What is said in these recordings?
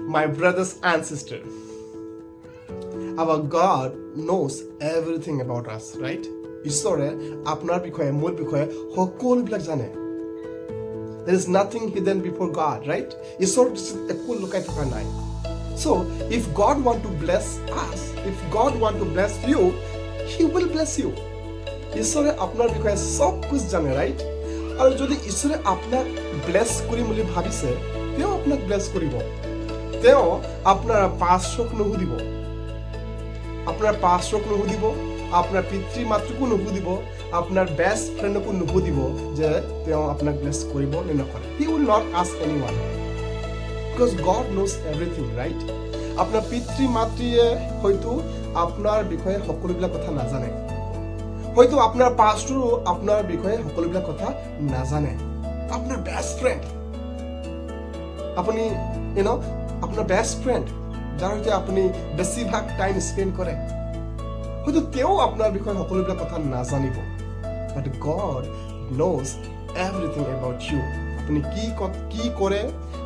My brothers and sisters, our God knows everything about us, right? ঈশ্বৰে আপোনাৰ বিষয়ে মোৰ বিষয়ে সকলোবিলাক জানে. There is nothing hidden before God, right? ঈশ্বৰ একো লুকাই থকা নাই. So, if God want to bless us, if God want to bless you, He will bless you. ঈশ্বৰে আপোনাৰ বিষয়ে সব কুছ জানে, right? আৰু যদি ঈশ্বৰে আপোনাক ব্লেছ কৰিম বুলি ভাবিছে, তেওঁ আপোনাক ব্লেছ কৰিব. তেওঁ আপোনাৰ পাষ্টক নুসুধিব, আপোনাৰ পাষ্টক নুসুধিব, আপোনাৰ পিতৃ মাতৃকো নুসুধিব, আপোনাৰ বেষ্ট ফ্ৰেণ্ডকো নুসুধিব যে তেওঁ আপোনাক ব্লেছ কৰিব নে নকৰে. He will not ask anyone because God knows everything, right? আপোনাৰ পিতৃ মাতৃয়ে হয়তো আপোনাৰ বিষয়ে সকলোবিলাক কথা নাজানে, হয়তো আপোনাৰ পাষ্টৰো আপোনাৰ বিষয়ে সকলোবিলাক কথা নাজানে. আপোনাৰ বেষ্ট ফ্ৰেণ্ড, আপুনি আপোনাৰ বেষ্ট ফ্ৰেণ্ড যাৰ সৈতে আপুনি বেছিভাগ টাইম স্পেণ্ড কৰে, হয়তো তেওঁ আপোনাৰ বিষয়ে সকলোবিলাক কথা নাজানিব. But God knows everything about you. আপুনি কি কৰে,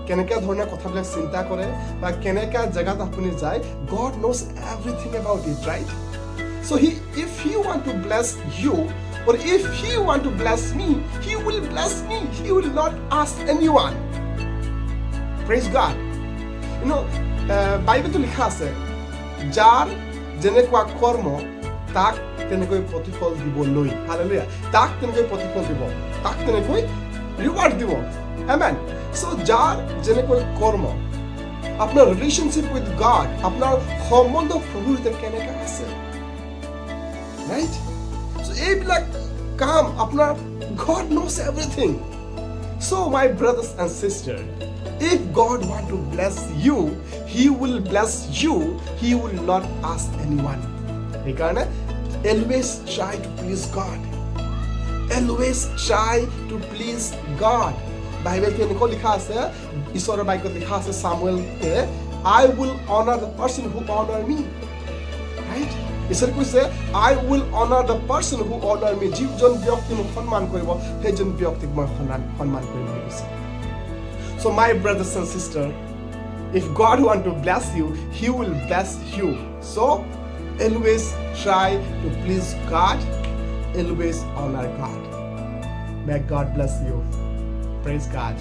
কেনেকুৱা ধৰণৰ কথাবিলাক চিন্তা কৰে বা কেনেকুৱা জেগাত আপুনি যায়, God knows everything about it, right? So if He want to bless you, or if He want to bless me, He will bless me. He will not ask anyone. Praise God. বাইবেলটো লিখা আছে, যাৰ যেনেকুৱা কৰ্ম তাক তেনেকৈ প্ৰতিফল দিবলৈ. Hallelujah. তাক তেনেকৈ প্ৰতিফল দিব, তাক তেনেকৈ ৰিৱাৰ্ড দিব. আমেন. So যাৰ যেনেকৈ কৰ্ম, আপোনাৰ ৰিলেশ্যনশ্বিপ উইথ গড, আপোনাৰ সম্বন্ধ প্ৰভুৰ সৈতে কেনেকৈ আছে, right? So এইবিলাক কাম আপোনাৰ God knows everything. So my brothers and sisters, if God want to bless you, He will bless you. He will not ask anyone. সেইকাৰণে always try to please God. Always try to please God. বাইবেলতে এনেকৈ লিখা আছে, ঈশ্বৰৰ বাক্যত লিখা আছে সামুৱেলতে, I will honor the person who honor me. Right? ঈশ্বৰে কৈছে, I will honor the person who honor me. যিজন ব্যক্তি মোক সন্মান কৰিব, সেইজন ব্যক্তিক মই সন্মান কৰিম বুলি কৈছে. So my brothers and sisters, if God want to bless you, He will bless you. So always try to please God. Always honor God. May God bless you. Praise God.